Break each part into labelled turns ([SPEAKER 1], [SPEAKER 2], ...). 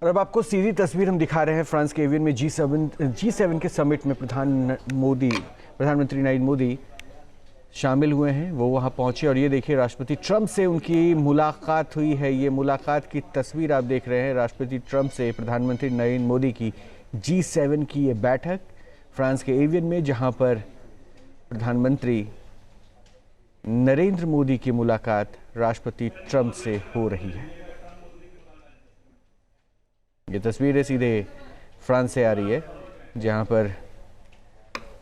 [SPEAKER 1] और अब आपको सीधी तस्वीर हम दिखा रहे हैं फ्रांस के एवियन में जी7 के समिट में प्रधानमंत्री नरेंद्र मोदी शामिल हुए हैं। वो वहां पहुंचे और ये देखिए राष्ट्रपति ट्रंप से उनकी मुलाकात हुई है। ये मुलाकात की तस्वीर आप देख रहे हैं, राष्ट्रपति ट्रंप से प्रधानमंत्री नरेंद्र मोदी की जी7 की ये बैठक फ्रांस के एवियन में, जहां पर प्रधानमंत्री नरेंद्र मोदी की मुलाकात राष्ट्रपति ट्रंप से हो रही है। ये तस्वीरें सीधे फ्रांस से आ रही है, जहां पर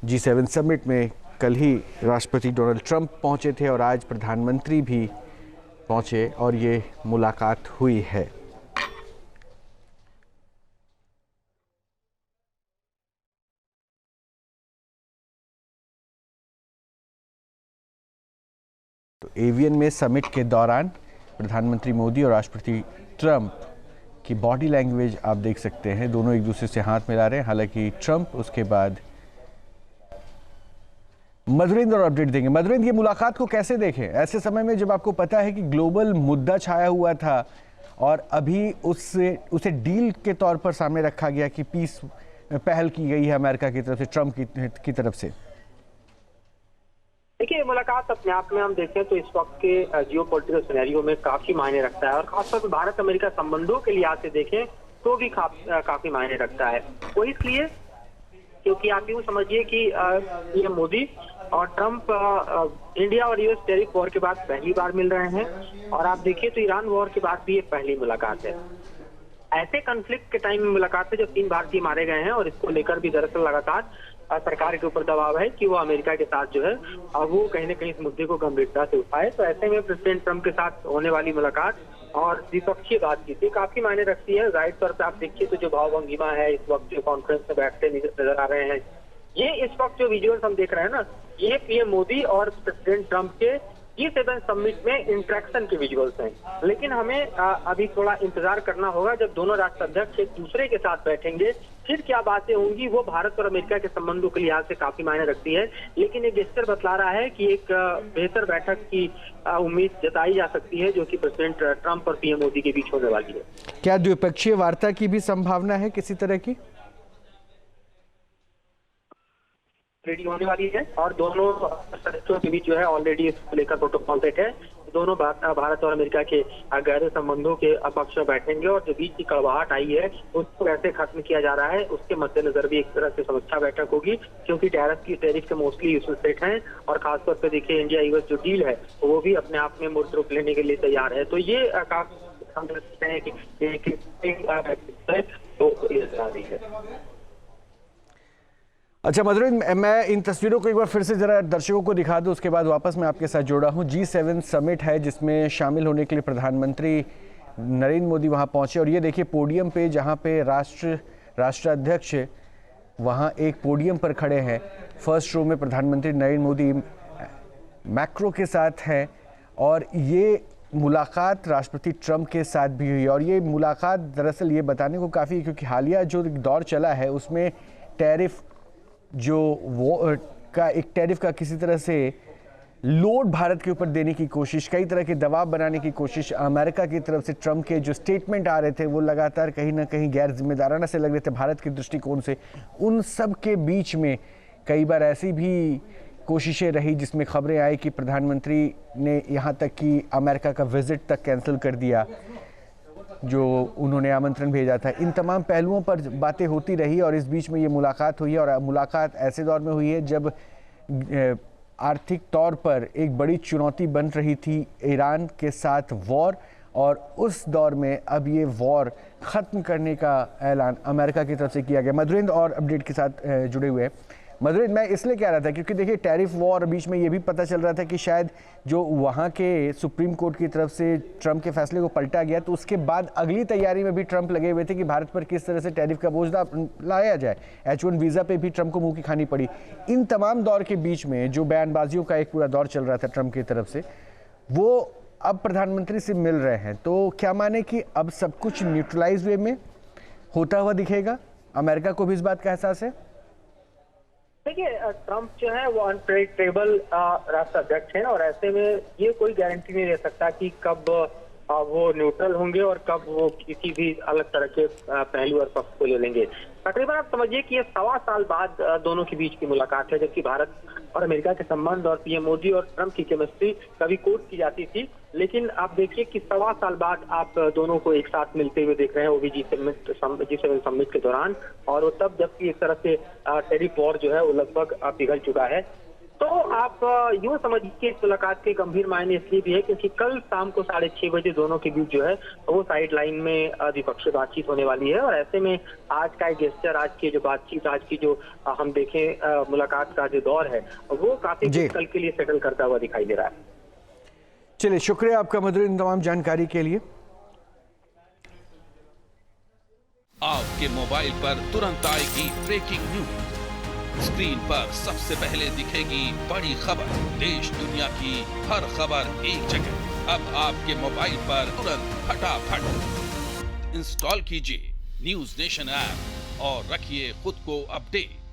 [SPEAKER 1] जी7 समिट में कल ही राष्ट्रपति डोनाल्ड ट्रंप पहुंचे थे और आज प्रधानमंत्री भी पहुंचे और ये मुलाकात हुई है। तो एवियन में समिट के दौरान प्रधानमंत्री मोदी और राष्ट्रपति ट्रंप की बॉडी लैंग्वेज आप देख सकते हैं, दोनों एक दूसरे से हाथ मिला रहे हैं। हालांकि ट्रंप उसके बाद मधुरेंद्र और अपडेट देंगे। मधुरेंद्र, ये मुलाकात को कैसे देखें ऐसे समय में जब आपको पता है कि ग्लोबल मुद्दा छाया हुआ था और अभी उसे डील के तौर पर सामने रखा गया कि पीस पहल की गई है अमेरिका की तरफ से, ट्रंप की तरफ से।
[SPEAKER 2] देखिए, मुलाकात अपने आप में हम देखें तो इस वक्त के जियो पॉलिटिकल सिनेरियो में काफी मायने रखता है और खासतौर पर भारत अमेरिका संबंधों के लिहाज से देखें तो भी काफी मायने रखता है। वो इसलिए क्योंकि आप यूँ समझिए कि ये मोदी और ट्रंप इंडिया और यूएस टैरिफ वॉर के बाद पहली बार मिल रहे हैं और आप देखिए तो ईरान वॉर के बाद भी ये पहली मुलाकात है। ऐसे कॉन्फ्लिक्ट के टाइम में मुलाकात है जब 3 भारतीय मारे गए हैं और इसको लेकर भी दरअसल लगातार सरकार के ऊपर दबाव है कि वो अमेरिका के साथ जो है वो कहीं ना कहीं इस मुद्दे को गंभीरता से उठाए। तो ऐसे में प्रेसिडेंट ट्रंप के साथ होने वाली मुलाकात और द्विपक्षीय बातचीत काफी मायने रखती है। जाहिर तौर पर आप देखिए तो जो भाव भंगिमा है इस वक्त जो कॉन्फ्रेंस में बैठते नजर आ रहे हैं, ये इस वक्त जो विजुअल्स हम देख रहे हैं ना, ये पीएम मोदी और प्रेसिडेंट ट्रंप के जी7 समिट में इंटरेक्शन के विजुअल्स हैं। लेकिन हमें अभी थोड़ा इंतजार करना होगा जब दोनों राष्ट्राध्यक्ष एक दूसरे के साथ बैठेंगे, फिर क्या बातें होंगी। वो भारत और अमेरिका के संबंधों के लिहाज से काफी मायने रखती है, लेकिन एक गेस्चर बतला रहा है कि एक बेहतर बैठक की उम्मीद जताई जा सकती है जो कि प्रेसिडेंट ट्रंप और पीएम मोदी के बीच होने वाली है।
[SPEAKER 1] क्या द्विपक्षीय वार्ता की भी संभावना है किसी तरह की?
[SPEAKER 2] रेडी होने वाली है और दोनों सदस्यों के बीच जो है ऑलरेडी इसको लेकर प्रोटोकॉल सेट है। दोनों भारत और अमेरिका के गहरे संबंधों के पक्ष में बैठेंगे और जो बीच की कड़वाहट आई है उसको कैसे खत्म किया जा रहा है उसके मद्देनजर भी एक तरह से समीक्षा बैठक होगी, क्योंकि टैरिफ के मोस्टली इश्यूज सेट हैं और खासतौर पर देखिए इंडिया यूएस जो डील है वो भी अपने आप में मूर्त रूप लेने के लिए तैयार है। तो ये काफी हम देखते हैं कि
[SPEAKER 1] अच्छा मधुरेंद्र, मैं इन तस्वीरों को एक बार फिर से जरा दर्शकों को दिखा दूं, उसके बाद वापस मैं आपके साथ जोड़ा हूं। जी7 समिट है जिसमें शामिल होने के लिए प्रधानमंत्री नरेंद्र मोदी वहां पहुंचे और ये देखिए पोडियम पे, जहां पे राष्ट्राध्यक्ष वहां एक पोडियम पर खड़े हैं। फर्स्ट रो में प्रधानमंत्री नरेंद्र मोदी मैक्रो के साथ हैं और ये मुलाकात राष्ट्रपति ट्रंप के साथ भी हुई। और ये मुलाकात दरअसल ये बताने को काफ़ी, क्योंकि हालिया जो दौर चला है उसमें टैरिफ एक टैरिफ का किसी तरह से लोड भारत के ऊपर देने की कोशिश, कई तरह के दबाव बनाने की कोशिश अमेरिका की तरफ से ट्रंप के जो स्टेटमेंट आ रहे थे वो लगातार कहीं ना कहीं गैर जिम्मेदाराना से लग रहे थे भारत के दृष्टिकोण से। उन सब के बीच में कई बार ऐसी भी कोशिशें रही जिसमें खबरें आई कि प्रधानमंत्री ने यहाँ तक कि अमेरिका का विजिट तक कैंसिल कर दिया जो उन्होंने आमंत्रण भेजा था। इन तमाम पहलुओं पर बातें होती रही और इस बीच में ये मुलाकात हुई है और मुलाकात ऐसे दौर में हुई है जब आर्थिक तौर पर एक बड़ी चुनौती बन रही थी ईरान के साथ वॉर, और उस दौर में अब ये वॉर ख़त्म करने का ऐलान अमेरिका की तरफ से किया गया। मधुरेंद्र और अपडेट के साथ जुड़े हुए हैं। मधुरेंद्र, मैं इसलिए कह रहा था क्योंकि देखिए टैरिफ वॉर बीच में ये भी पता चल रहा था कि शायद जो वहाँ के सुप्रीम कोर्ट की तरफ से ट्रंप के फैसले को पलटा गया, तो उसके बाद अगली तैयारी में भी ट्रंप लगे हुए थे कि भारत पर किस तरह से टैरिफ का बोझ लाया जाए। H1 वीज़ा पे भी ट्रंप को मुंह की खानी पड़ी। इन तमाम दौर के बीच में जो बयानबाजियों का एक पूरा दौर चल रहा था ट्रंप की तरफ से, वो अब प्रधानमंत्री से मिल रहे हैं, तो क्या माने कि अब सब कुछ न्यूट्रलाइज वे में होता हुआ दिखेगा? अमेरिका को भी इस बात का एहसास है।
[SPEAKER 2] देखिए, ट्रंप जो है वो अनप्रेडिक्टेबल राष्ट्राध्यक्ष हैं और ऐसे में ये कोई गारंटी नहीं दे सकता कि कब वो न्यूट्रल होंगे और कब वो किसी भी अलग तरह के पहलू और पक्ष को ले लेंगे। तकरीबन आप समझिए कि ये 1.25 साल बाद दोनों के बीच की मुलाकात है, जबकि भारत और अमेरिका के संबंध और पीएम मोदी और ट्रंप की केमिस्ट्री कभी कोट की जाती थी, लेकिन आप देखिए कि 1.25 साल बाद आप दोनों को एक साथ मिलते हुए देख रहे हैं, वो भी G7 समिट के दौरान, और वो तब जबकि एक तरह से टेरिफ वॉर जो है वो लगभग पिघल चुका है। तो आप यूं समझिए कि इस मुलाकात के गंभीर मायने इसलिए भी है क्योंकि कल शाम को 6:30 बजे दोनों के बीच जो है वो साइड लाइन में द्विपक्षीय बातचीत होने वाली है, और ऐसे में आज का गेस्चर, आज की जो बातचीत, आज की जो हम देखें मुलाकात का जो दौर है वो काफी कुछ कल के लिए सेटल करता हुआ दिखाई दे रहा है।
[SPEAKER 1] चलिए, शुक्रिया आपका मधुर इन तमाम जानकारी के लिए।
[SPEAKER 3] आपके मोबाइल पर तुरंत आएगी ब्रेकिंग न्यूज, स्क्रीन पर सबसे पहले दिखेगी बड़ी खबर, देश दुनिया की हर खबर एक जगह। अब आपके मोबाइल पर तुरंत फटाफट इंस्टॉल कीजिए न्यूज नेशन ऐप और रखिए खुद को अपडेट।